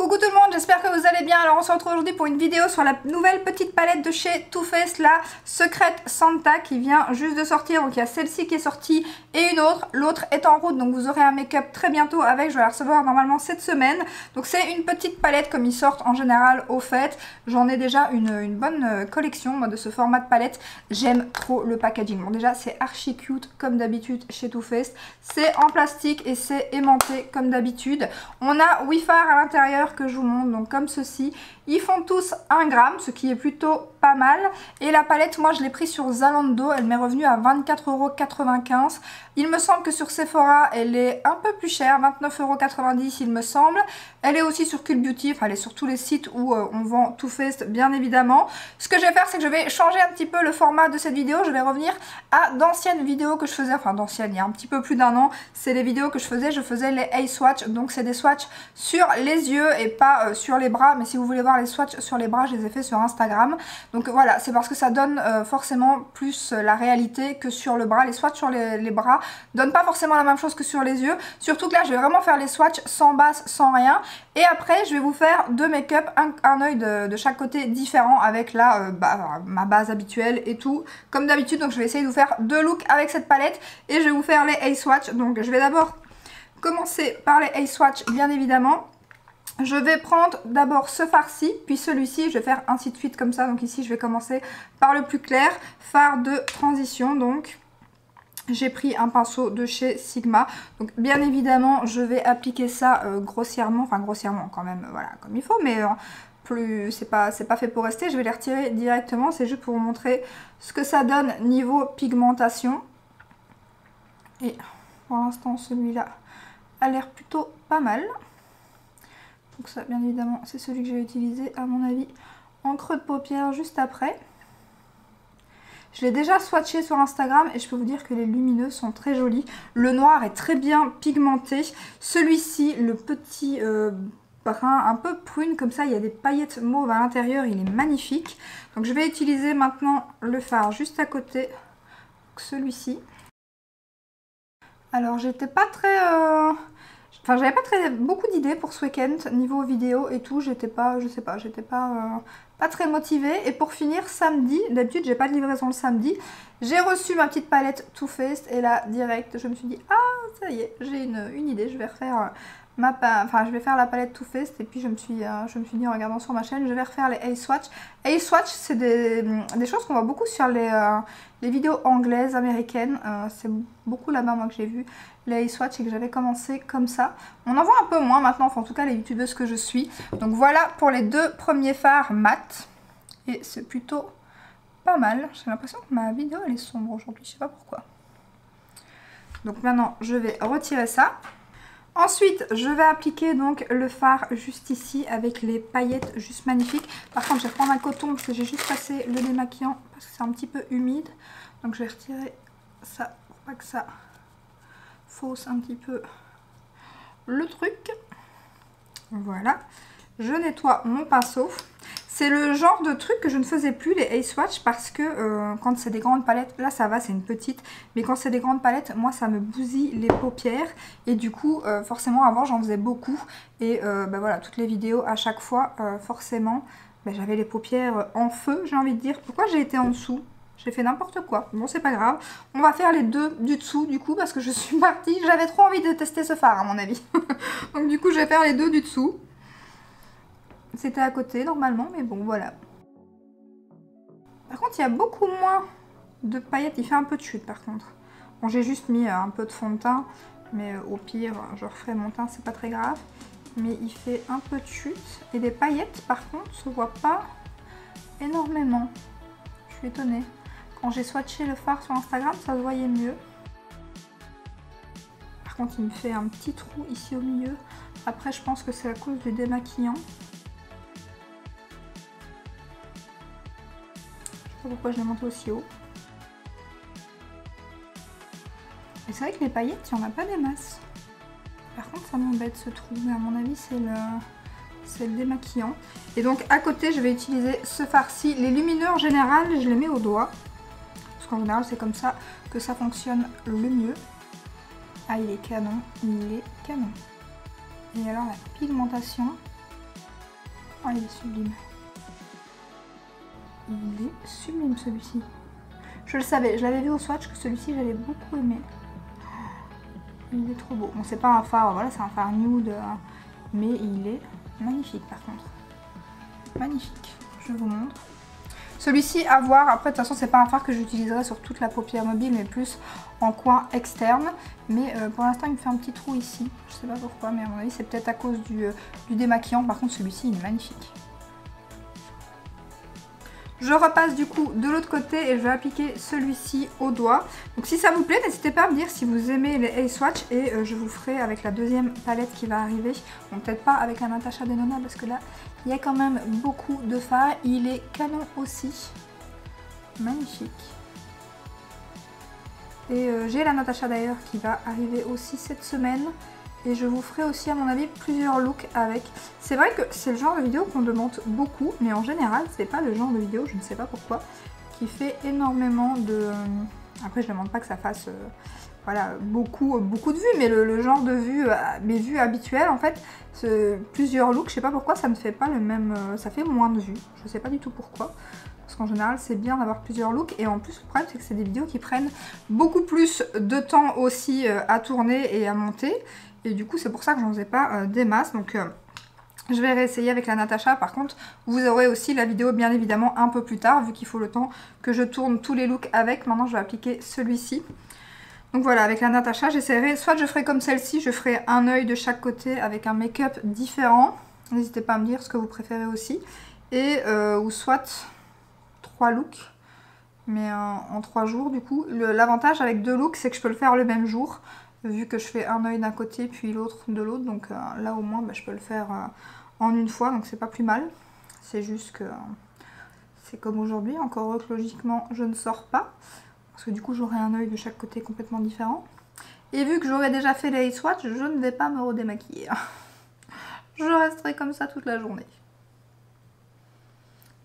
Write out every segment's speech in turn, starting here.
Coucou tout le monde, j'espère que vous allez bien. Alors on se retrouve aujourd'hui pour une vidéo sur la nouvelle petite palette de chez Too Faced, la Secret Santa qui vient juste de sortir. Donc il y a celle-ci qui est sortie et une autre, l'autre est en route, donc vous aurez un make-up très bientôt avec. Je vais la recevoir normalement cette semaine. Donc c'est une petite palette comme ils sortent en général au fait. J'en ai déjà une bonne collection moi, de ce format de palette. J'aime trop le packaging. Bon déjà c'est archi cute comme d'habitude chez Too Faced. C'est en plastique et c'est aimanté comme d'habitude. On a 8 fards à l'intérieur que je vous montre, donc comme ceci. Ils font tous 1 gramme, ce qui est plutôt pas mal. Et la palette, moi je l'ai pris sur Zalando, elle m'est revenue à 24,95 €. Il me semble que sur Sephora, elle est un peu plus chère, 29,90 € il me semble. Elle est aussi sur Cult Beauty, enfin elle est sur tous les sites où on vend Too Faced bien évidemment. Ce que je vais faire, c'est que je vais changer un petit peu le format de cette vidéo. Je vais revenir à d'anciennes vidéos que je faisais, enfin d'anciennes, il y a un petit peu plus d'1 an. C'est les vidéos que je faisais les eye swatch, donc c'est des swatchs sur les yeux et pas sur les bras. Mais si vous voulez voir les swatchs sur les bras, je les ai fait sur Instagram. Donc voilà, c'est parce que ça donne forcément plus la réalité que sur le bras. Les swatchs sur les bras donnent pas forcément la même chose que sur les yeux. Surtout que là, je vais vraiment faire les swatchs sans base, sans rien. Et après, je vais vous faire deux make-up, un œil de chaque côté différent avec là, ma base habituelle et tout, comme d'habitude. Donc je vais essayer de vous faire deux looks avec cette palette et je vais vous faire les eye swatch. Donc je vais d'abord commencer par les eye swatch, bien évidemment. Je vais prendre d'abord ce fard-ci, puis celui-ci, je vais faire ainsi de suite comme ça. Donc ici, je vais commencer par le plus clair, fard de transition donc. J'ai pris un pinceau de chez Sigma. Donc bien évidemment, je vais appliquer ça grossièrement, enfin grossièrement quand même, voilà, comme il faut, mais plus c'est pas fait pour rester. Je vais les retirer directement, c'est juste pour vous montrer ce que ça donne niveau pigmentation. Et pour l'instant, celui-là a l'air plutôt pas mal. Donc ça, bien évidemment, c'est celui que j'ai utilisé, à mon avis, en creux de paupière juste après. Je l'ai déjà swatché sur Instagram et je peux vous dire que les lumineux sont très jolis. Le noir est très bien pigmenté. Celui-ci, le petit brun un peu prune, comme ça, il y a des paillettes mauves à l'intérieur, il est magnifique. Donc je vais utiliser maintenant le fard juste à côté, celui-ci. Alors j'étais pas très... Enfin, j'avais pas beaucoup d'idées pour ce week-end, niveau vidéo et tout, j'étais pas, je sais pas, j'étais pas très motivée. Et pour finir, samedi, d'habitude j'ai pas de livraison le samedi, j'ai reçu ma petite palette Too Faced et là, direct, je me suis dit, ah, ça y est, j'ai une idée, je vais refaire je vais faire la palette Too Faced et puis je me suis dit en regardant sur ma chaîne, je vais refaire les eye swatch. Eye swatch, c'est des choses qu'on voit beaucoup sur les vidéos anglaises, américaines. C'est beaucoup là-bas moi que j'ai vu les eye swatch et que j'avais commencé comme ça. On en voit un peu moins maintenant, enfin en tout cas les youtubeuses que je suis. Donc voilà pour les deux premiers fards mat. Et c'est plutôt pas mal. J'ai l'impression que ma vidéo elle est sombre aujourd'hui, je sais pas pourquoi. Donc maintenant je vais retirer ça. Ensuite, je vais appliquer donc le fard juste ici avec les paillettes juste magnifiques. Par contre, je vais prendre un coton parce que j'ai juste passé le démaquillant parce que c'est un petit peu humide. Donc je vais retirer ça pour pas que ça fausse un petit peu le truc. Voilà. Je nettoie mon pinceau. C'est le genre de truc que je ne faisais plus, les eye swatch, parce que quand c'est des grandes palettes, là ça va, c'est une petite, mais quand c'est des grandes palettes, moi ça me bousille les paupières, et du coup, forcément avant j'en faisais beaucoup, et voilà, toutes les vidéos à chaque fois, forcément, j'avais les paupières en feu, j'ai envie de dire. Pourquoi j'ai été en dessous? J'ai fait n'importe quoi, bon c'est pas grave. On va faire les deux du dessous du coup, parce que je suis partie, j'avais trop envie de tester ce fard à mon avis. Donc du coup je vais faire les deux du dessous. C'était à côté normalement, mais bon voilà. Par contre il y a beaucoup moins de paillettes, il fait un peu de chute par contre. Bon j'ai juste mis un peu de fond de teint, mais au pire je referai mon teint, c'est pas très grave. Mais il fait un peu de chute et des paillettes par contre se voit pas énormément. Je suis étonnée. Quand j'ai swatché le fard sur Instagram ça se voyait mieux. Par contre il me fait un petit trou ici au milieu. Après je pense que c'est à cause du démaquillant. Je sais pas pourquoi je l'ai monté aussi haut. Et c'est vrai que les paillettes, il n'y en a pas des masses. Par contre, ça m'embête ce trou. Mais à mon avis, c'est le démaquillant. Et donc, à côté, je vais utiliser ce fard-ci. Les lumineux, en général, je les mets au doigt. Parce qu'en général, c'est comme ça que ça fonctionne le mieux. Ah, il est canon. Il est canon. Et alors, la pigmentation. Oh, il est sublime. Il est sublime celui-ci. Je le savais, je l'avais vu au swatch que celui-ci j'avais beaucoup aimé. Il est trop beau. Bon, c'est pas un fard, voilà, c'est un fard nude, mais il est magnifique par contre. Magnifique. Je vous montre. Celui-ci à voir. Après, de toute façon, c'est pas un fard que j'utiliserai sur toute la paupière mobile, mais plus en coin externe. Mais pour l'instant, il me fait un petit trou ici. Je sais pas pourquoi, mais à mon avis, c'est peut-être à cause du démaquillant. Par contre, celui-ci, il est magnifique. Je repasse du coup de l'autre côté et je vais appliquer celui-ci au doigt. Donc si ça vous plaît, n'hésitez pas à me dire si vous aimez les A-Swatch et je vous ferai avec la deuxième palette qui va arriver. Bon, peut-être pas avec la Natasha Denona parce que là, il y a quand même beaucoup de fards. Il est canon aussi. Magnifique. Et j'ai la Natasha d'ailleurs qui va arriver aussi cette semaine. Et je vous ferai aussi à mon avis plusieurs looks avec. C'est vrai que c'est le genre de vidéo qu'on demande beaucoup, mais en général c'est pas le genre de vidéo, je ne sais pas pourquoi, qui fait énormément de... Après je ne demande pas que ça fasse voilà, beaucoup de vues, mais le genre de vues, mes vues habituelles en fait, plusieurs looks, je sais pas pourquoi ça ne fait pas le même... ça fait moins de vues, je sais pas du tout pourquoi. Parce qu'en général c'est bien d'avoir plusieurs looks et en plus le problème c'est que c'est des vidéos qui prennent beaucoup plus de temps aussi à tourner et à monter. Et du coup c'est pour ça que j'en faisais pas des masses. Donc je vais réessayer avec la Natasha. Par contre vous aurez aussi la vidéo bien évidemment un peu plus tard vu qu'il faut le temps que je tourne tous les looks avec. Maintenant je vais appliquer celui-ci. Donc voilà, avec la Natasha j'essaierai, soit je ferai comme celle-ci, je ferai un œil de chaque côté avec un make-up différent. N'hésitez pas à me dire ce que vous préférez aussi. Et ou soit 3 looks. Mais en 3 jours du coup. L'avantage avec 2 looks c'est que je peux le faire le même jour. Vu que je fais un œil d'un côté puis l'autre de l'autre, donc là au moins je peux le faire en une fois, donc c'est pas plus mal. C'est juste que c'est comme aujourd'hui, encore heureux que logiquement je ne sors pas, parce que du coup j'aurai un œil de chaque côté complètement différent. Et vu que j'aurai déjà fait les swatchs, je ne vais pas me redémaquiller. Je resterai comme ça toute la journée.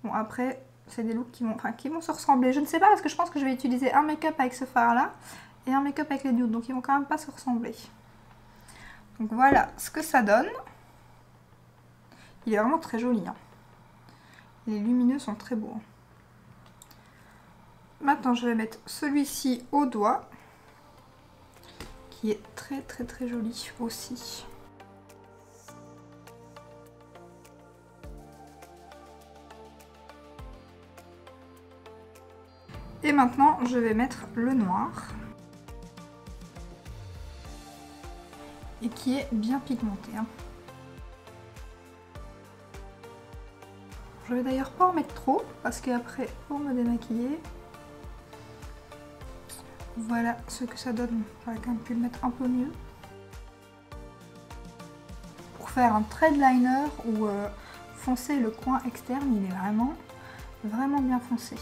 Bon après, c'est des looks qui vont se ressembler, je ne sais pas parce que je pense que je vais utiliser un make-up avec ce fard là. Et un make-up avec les nudes, donc ils vont quand même pas se ressembler. Donc voilà ce que ça donne. Il est vraiment très joli. Hein. Les lumineux sont très beaux. Maintenant je vais mettre celui-ci au doigt. Qui est très joli aussi. Et maintenant je vais mettre le noir. Et qui est bien pigmenté. Hein. Je vais d'ailleurs pas en mettre trop parce qu'après pour me démaquiller, voilà ce que ça donne. J'aurais quand même pu le mettre un peu mieux. Pour faire un thread liner ou foncer le coin externe, il est vraiment bien foncé.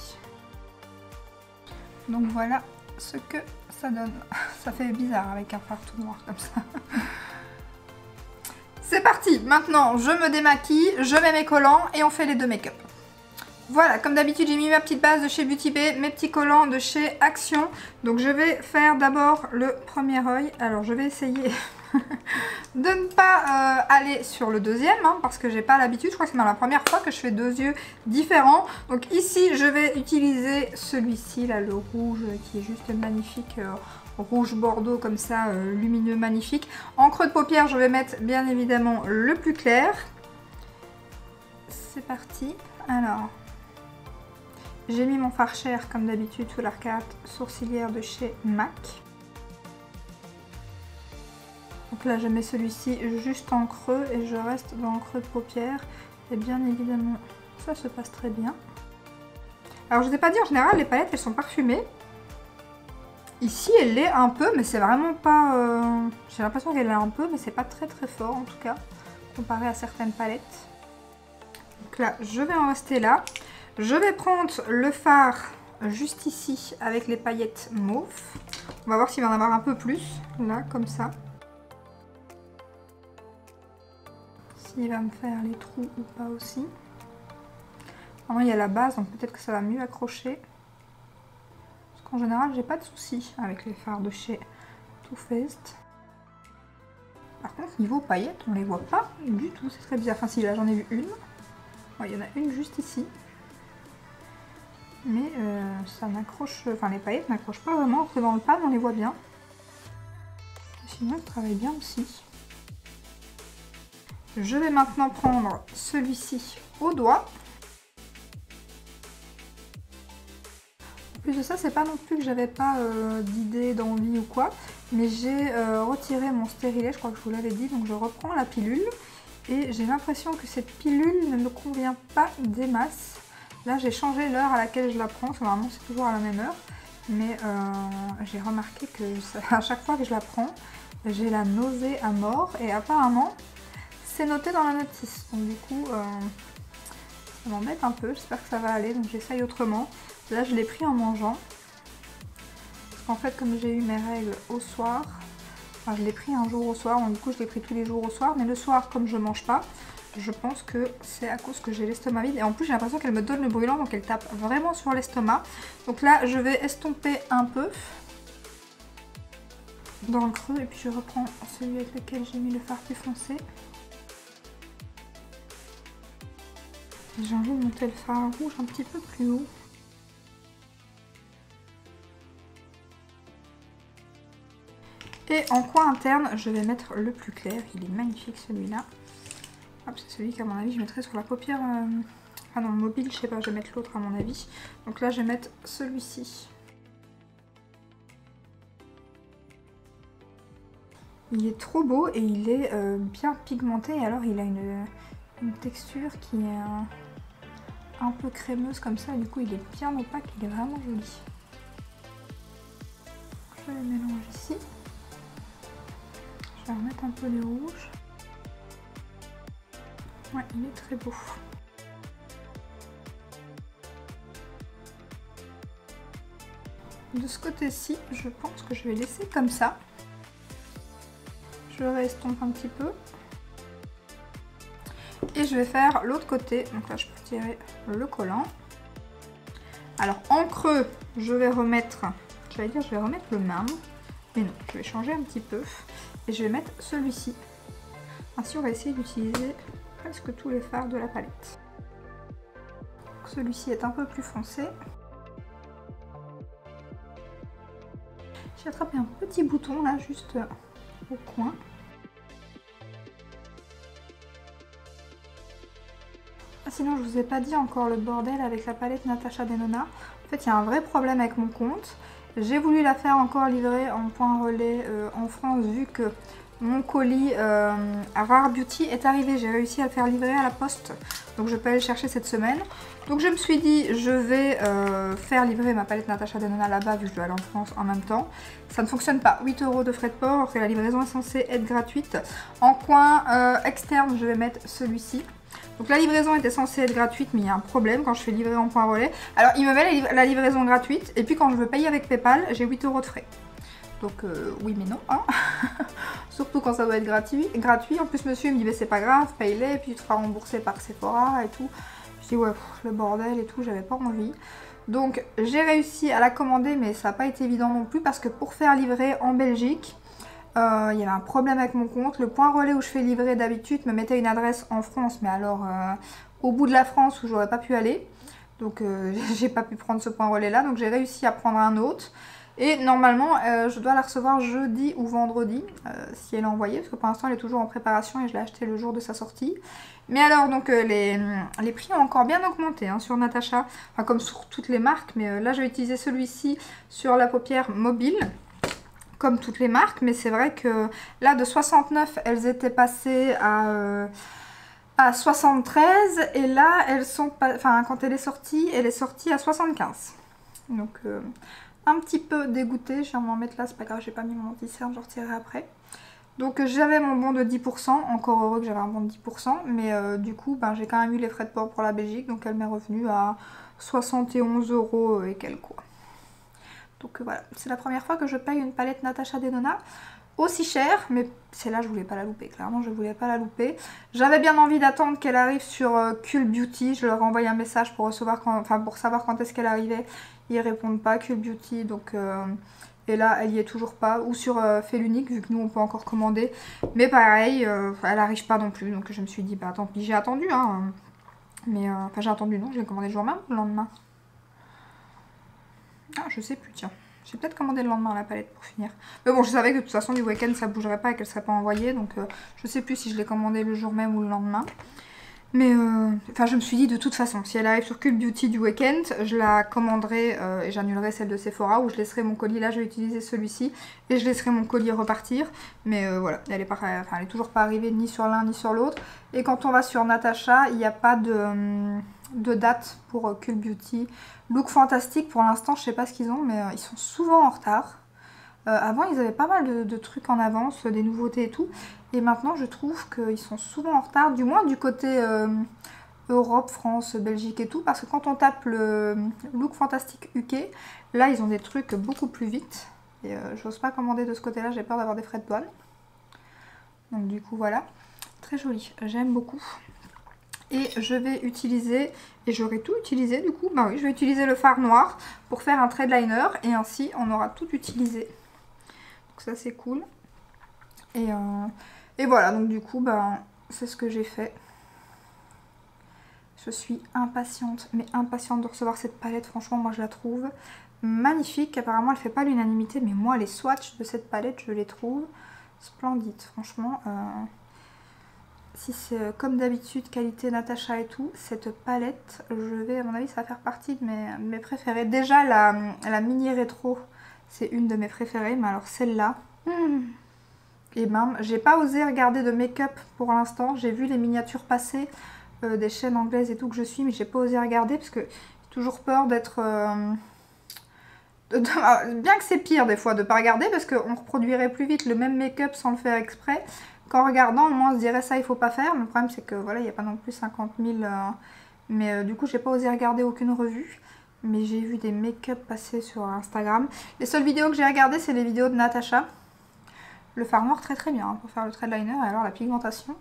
Donc voilà ce que ça donne. Ça fait bizarre avec un fard tout noir comme ça. C'est parti, maintenant je me démaquille, je mets mes collants et on fait les deux make-up. Voilà, comme d'habitude j'ai mis ma petite base de chez Beauty Bay, mes petits collants de chez Action. Donc je vais faire d'abord le premier œil. Alors je vais essayer de ne pas aller sur le deuxième, hein, parce que j'ai pas l'habitude. Je crois que c'est la première fois que je fais 2 yeux différents. Donc ici je vais utiliser celui-ci, là, le rouge qui est juste magnifique. Rouge bordeaux comme ça, lumineux, magnifique. En creux de paupière, je vais mettre bien évidemment le plus clair. C'est parti. Alors, j'ai mis mon fard Cher comme d'habitude sous l'arcade sourcilière de chez MAC. Donc là, je mets celui-ci juste en creux et je reste dans le creux de paupière. Et bien évidemment, ça se passe très bien. Alors, je ne vous ai pas dit, en général, les palettes, elles sont parfumées. Ici, elle l'est un peu, mais c'est vraiment pas... J'ai l'impression qu'elle l'est un peu, mais c'est pas très fort en tout cas, comparé à certaines palettes. Donc là, je vais en rester là. Je vais prendre le fard juste ici, avec les paillettes mauve. On va voir s'il va en avoir un peu plus, là, comme ça. S'il va me faire les trous ou pas aussi. Normalement, il y a la base, donc peut-être que ça va mieux accrocher. En général, j'ai pas de soucis avec les fards de chez Too Faced. Par contre, niveau paillettes, on les voit pas du tout. C'est très bizarre. Enfin, si, là, j'en ai vu une. Ouais, il y en a une juste ici. Mais ça n'accroche, enfin les paillettes n'accrochent pas vraiment, parce que dans le pan on les voit bien. Et sinon elles travaillent bien aussi. Je vais maintenant prendre celui-ci au doigt. En plus de ça, c'est pas non plus que j'avais pas d'idée, d'envie ou quoi, mais j'ai retiré mon stérilet, je crois que je vous l'avais dit, donc je reprends la pilule. Et j'ai l'impression que cette pilule ne me convient pas des masses. Là j'ai changé l'heure à laquelle je la prends, normalement c'est toujours à la même heure. Mais j'ai remarqué que à chaque fois que je la prends, j'ai la nausée à mort. Et apparemment, c'est noté dans la notice. Donc du coup, ça m'embête un peu. J'espère que ça va aller, donc j'essaye autrement. Là je l'ai pris en mangeant. Parce qu'en fait, comme j'ai eu mes règles au soir, enfin, je l'ai pris un jour au soir, donc du coup je l'ai pris tous les jours au soir. Mais le soir, comme je mange pas, je pense que c'est à cause que j'ai l'estomac vide. Et en plus j'ai l'impression qu'elle me donne le brûlant, donc elle tape vraiment sur l'estomac. Donc là je vais estomper un peu dans le creux. Et puis je reprends celui avec lequel j'ai mis le fard plus foncé. J'ai envie de monter le fard rouge un petit peu plus haut. Et en coin interne, je vais mettre le plus clair. Il est magnifique celui-là. C'est celui qu'à mon avis je mettrai sur la paupière. Ah non, mobile, je sais pas, je vais mettre l'autre à mon avis. Donc là, je vais mettre celui-ci. Il est trop beau et il est bien pigmenté. Et alors, il a une texture qui est un peu crémeuse comme ça. Du coup, il est bien opaque, il est vraiment joli. Je vais le mélanger ici. Je vais remettre un peu de rouge. Ouais, il est très beau. De ce côté-ci, je pense que je vais laisser comme ça. Je restompe un petit peu. Et je vais faire l'autre côté. Donc là, je peux tirer le collant. Alors, en creux, je vais remettre... J'allais dire, je vais remettre le même. Mais non, je vais changer un petit peu. Et je vais mettre celui-ci. Ainsi, on va essayer d'utiliser presque tous les fards de la palette. Celui-ci est un peu plus foncé. J'ai attrapé un petit bouton là, juste au coin. Ah, sinon, je vous ai pas dit encore le bordel avec la palette Natasha Denona. En fait, il y a un vrai problème avec mon compte. J'ai voulu la faire encore livrer en point relais en France, vu que mon colis à Rare Beauty est arrivé. J'ai réussi à le faire livrer à la poste, donc je peux aller le chercher cette semaine. Donc je me suis dit, je vais faire livrer ma palette Natasha Denona là-bas, vu que je dois aller en France en même temps. Ça ne fonctionne pas, 8 € de frais de port, alors que la livraison est censée être gratuite. En coin externe, je vais mettre celui-ci. Donc la livraison était censée être gratuite, mais il y a un problème quand je fais livrer en point relais. Alors il me met la livraison gratuite, et puis quand je veux payer avec PayPal, j'ai 8 € de frais. Donc oui mais non, hein. Surtout quand ça doit être gratuit. En plus monsieur il me dit bah, c'est pas grave, paye-les, et puis tu te feras rembourser par Sephora et tout. Je dis ouais, le bordel et tout, j'avais pas envie. Donc j'ai réussi à la commander, mais ça n'a pas été évident non plus, parce que pour faire livrer en Belgique, il y avait un problème avec mon compte. Le point relais où je fais livrer d'habitude me mettait une adresse en France, mais alors au bout de la France où j'aurais pas pu aller. Donc j'ai pas pu prendre ce point relais là, donc j'ai réussi à prendre un autre. Et normalement je dois la recevoir jeudi ou vendredi si elle est envoyée, parce que pour l'instant elle est toujours en préparation et je l'ai acheté le jour de sa sortie. Mais alors donc les prix ont encore bien augmenté hein, sur Natasha, enfin comme sur toutes les marques, mais là j'ai utilisé celui-ci sur la paupière mobile, comme toutes les marques, mais c'est vrai que là de 69 elles étaient passées à 73, et là elles sont pas, enfin quand elle est sortie à 75. Donc un petit peu dégoûtée, je viens de m'en mettre là, c'est pas grave, j'ai pas mis mon anti-cerne, je retirerai après. Donc j'avais mon bon de 10%, encore heureux que j'avais un bon de 10%, mais du coup ben, j'ai quand même eu les frais de port pour la Belgique, donc elle m'est revenue à 71 € et quelques quoi. Donc voilà, c'est la première fois que je paye une palette Natasha Denona aussi chère, mais celle-là je voulais pas la louper, clairement je voulais pas la louper. J'avais bien envie d'attendre qu'elle arrive sur Cult Beauty, je leur ai envoyé un message pour recevoir pour savoir quand est-ce qu'elle arrivait. Ils répondent pas, Cult Beauty, donc et là elle y est toujours pas, ou sur Fait l'Unique, vu que nous on peut encore commander, mais pareil elle arrive pas non plus, donc je me suis dit bah tant pis, j'ai attendu hein. Mais enfin j'ai attendu, non, je l'ai commandé le jour même ou le lendemain? Ah, je sais plus, tiens. J'ai peut-être commandé le lendemain la palette pour finir. Mais bon, je savais que de toute façon du week-end ça bougerait pas et qu'elle serait pas envoyée. Donc je sais plus si je l'ai commandé le jour même ou le lendemain. Mais enfin je me suis dit de toute façon, si elle arrive sur Cult Beauty du week-end, je la commanderai et j'annulerai celle de Sephora où je laisserai mon colis. Là je vais utiliser celui-ci et je laisserai mon colis repartir. Mais voilà, elle est toujours pas arrivée ni sur l'un ni sur l'autre. Et quand on va sur Natasha, il n'y a pas de date pour Cult Beauty. Look Fantastique pour l'instant, je sais pas ce qu'ils ont, mais ils sont souvent en retard. Avant ils avaient pas mal de trucs en avance, des nouveautés et tout. Et maintenant je trouve qu'ils sont souvent en retard, du moins du côté Europe, France, Belgique et tout. Parce que quand on tape le Look Fantastique UK, là ils ont des trucs beaucoup plus vite. Et j'ose pas commander de ce côté là, j'ai peur d'avoir des frais de douane. Donc du coup voilà, très joli, j'aime beaucoup. Et je vais utiliser, et j'aurai tout utilisé du coup, bah oui je vais utiliser le fard noir pour faire un trade liner. Et ainsi on aura tout utilisé. Donc ça c'est cool. Et voilà, donc du coup, ben, c'est ce que j'ai fait. Je suis impatiente, mais impatiente de recevoir cette palette. Franchement, moi, je la trouve magnifique. Apparemment, elle fait pas l'unanimité, mais moi, les swatchs de cette palette, je les trouve splendides. Franchement, si c'est comme d'habitude, qualité Natasha et tout, cette palette, je vais, à mon avis, ça va faire partie de mes préférées. Déjà, la mini rétro, c'est une de mes préférées, mais alors celle-là... Et même, j'ai pas osé regarder de make-up pour l'instant. J'ai vu les miniatures passer des chaînes anglaises et tout que je suis, mais j'ai pas osé regarder parce que j'ai toujours peur d'être... Bien que c'est pire des fois de pas regarder parce qu'on reproduirait plus vite le même make-up sans le faire exprès. Qu'en regardant, au moins on se dirait ça il faut pas faire. Mais le problème c'est que voilà, il n'y a pas non plus 50 000... Mais du coup, j'ai pas osé regarder aucune revue. Mais j'ai vu des make-up passer sur Instagram. Les seules vidéos que j'ai regardées, c'est les vidéos de Natasha. Le fard noir très très bien hein, pour faire le trade liner et alors la pigmentation.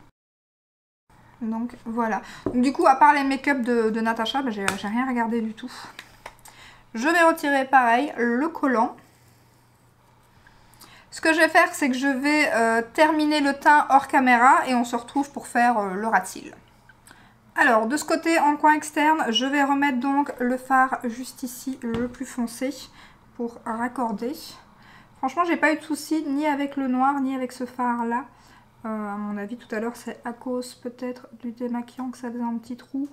Donc voilà. Donc, du coup à part les make-up de Natasha, bah, j'ai rien regardé du tout. Je vais retirer pareil le collant. Ce que je vais faire c'est que je vais terminer le teint hors caméra et on se retrouve pour faire le ras de cils. Alors de ce côté en coin externe je vais remettre donc le fard juste ici le plus foncé pour raccorder. Franchement, j'ai pas eu de soucis ni avec le noir ni avec ce fard là. À mon avis, tout à l'heure, c'est à cause peut-être du démaquillant que ça faisait un petit trou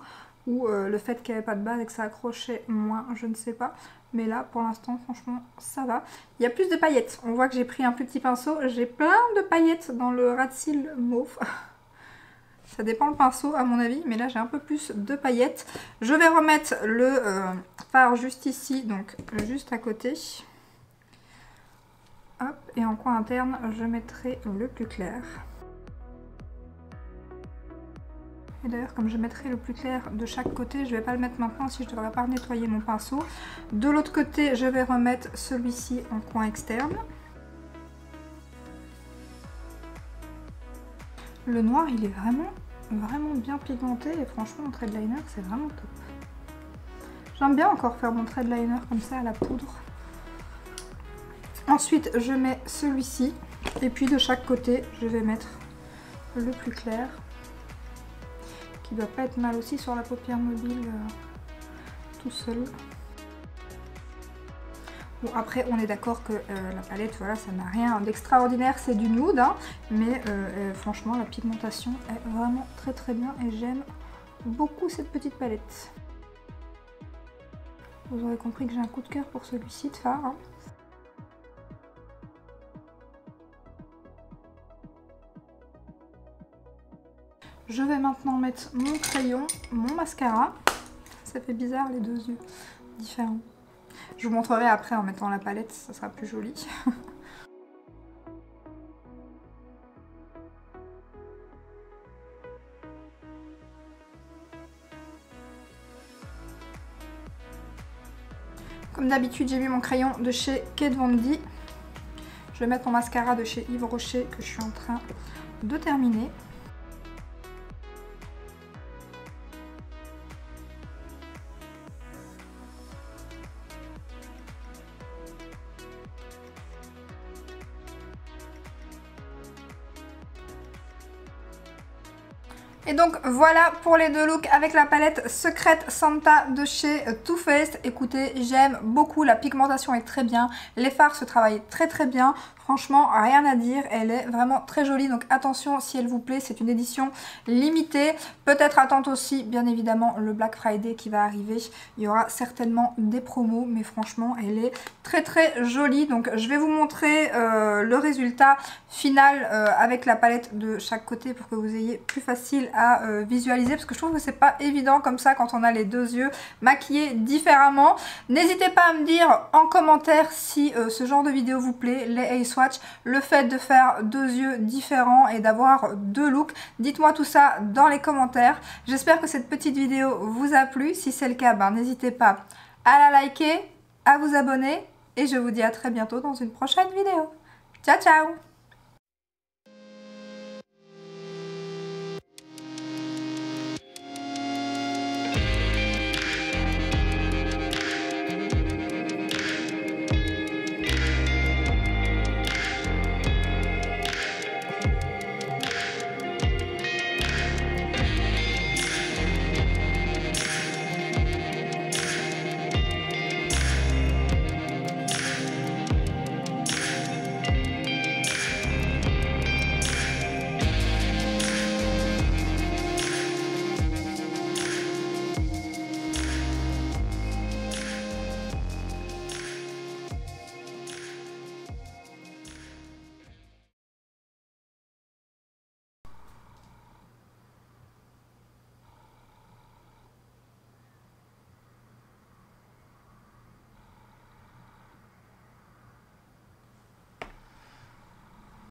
ou le fait qu'il n'y avait pas de base et que ça accrochait moins, je ne sais pas. Mais là, pour l'instant, franchement, ça va. Il y a plus de paillettes. On voit que j'ai pris un plus petit pinceau. J'ai plein de paillettes dans le ras de cils mauve. Ça dépend le pinceau à mon avis, mais là j'ai un peu plus de paillettes. Je vais remettre le fard juste ici, donc juste à côté. Hop, et en coin interne, je mettrai le plus clair. Et d'ailleurs, comme je mettrai le plus clair de chaque côté, je ne vais pas le mettre maintenant si je ne devrais pas nettoyer mon pinceau. De l'autre côté, je vais remettre celui-ci en coin externe. Le noir, il est vraiment bien pigmenté et franchement, mon trade liner, c'est vraiment top. J'aime bien encore faire mon trade liner comme ça à la poudre. Ensuite, je mets celui-ci et puis de chaque côté, je vais mettre le plus clair qui doit pas être mal aussi sur la paupière mobile tout seul. Bon, après, on est d'accord que la palette, voilà, ça n'a rien d'extraordinaire, c'est du nude, hein, mais franchement, la pigmentation est vraiment très bien et j'aime beaucoup cette petite palette. Vous aurez compris que j'ai un coup de cœur pour celui-ci de fard. Hein. Je vais maintenant mettre mon crayon, mon mascara. Ça fait bizarre les deux yeux différents. Je vous montrerai après en mettant la palette, ça sera plus joli. Comme d'habitude, j'ai mis mon crayon de chez Kat Von D. Je vais mettre mon mascara de chez Yves Rocher que je suis en train de terminer. Et donc voilà pour les deux looks avec la palette Secret Santa de chez Too Faced. Écoutez, j'aime beaucoup, la pigmentation est très bien, les fards se travaillent très bien. Franchement, rien à dire, elle est vraiment très jolie, donc attention si elle vous plaît, c'est une édition limitée. Peut-être attente aussi, bien évidemment, le Black Friday qui va arriver. Il y aura certainement des promos, mais franchement, elle est très jolie. Donc je vais vous montrer le résultat final avec la palette de chaque côté pour que vous ayez plus facile à visualiser, parce que je trouve que c'est pas évident comme ça quand on a les deux yeux maquillés différemment. N'hésitez pas à me dire en commentaire si ce genre de vidéo vous plaît, les Ace Watch, le fait de faire deux yeux différents et d'avoir deux looks. Dites-moi tout ça dans les commentaires. J'espère que cette petite vidéo vous a plu. Si c'est le cas, n'hésitez pas à la liker, à vous abonner et je vous dis à très bientôt dans une prochaine vidéo. Ciao ciao!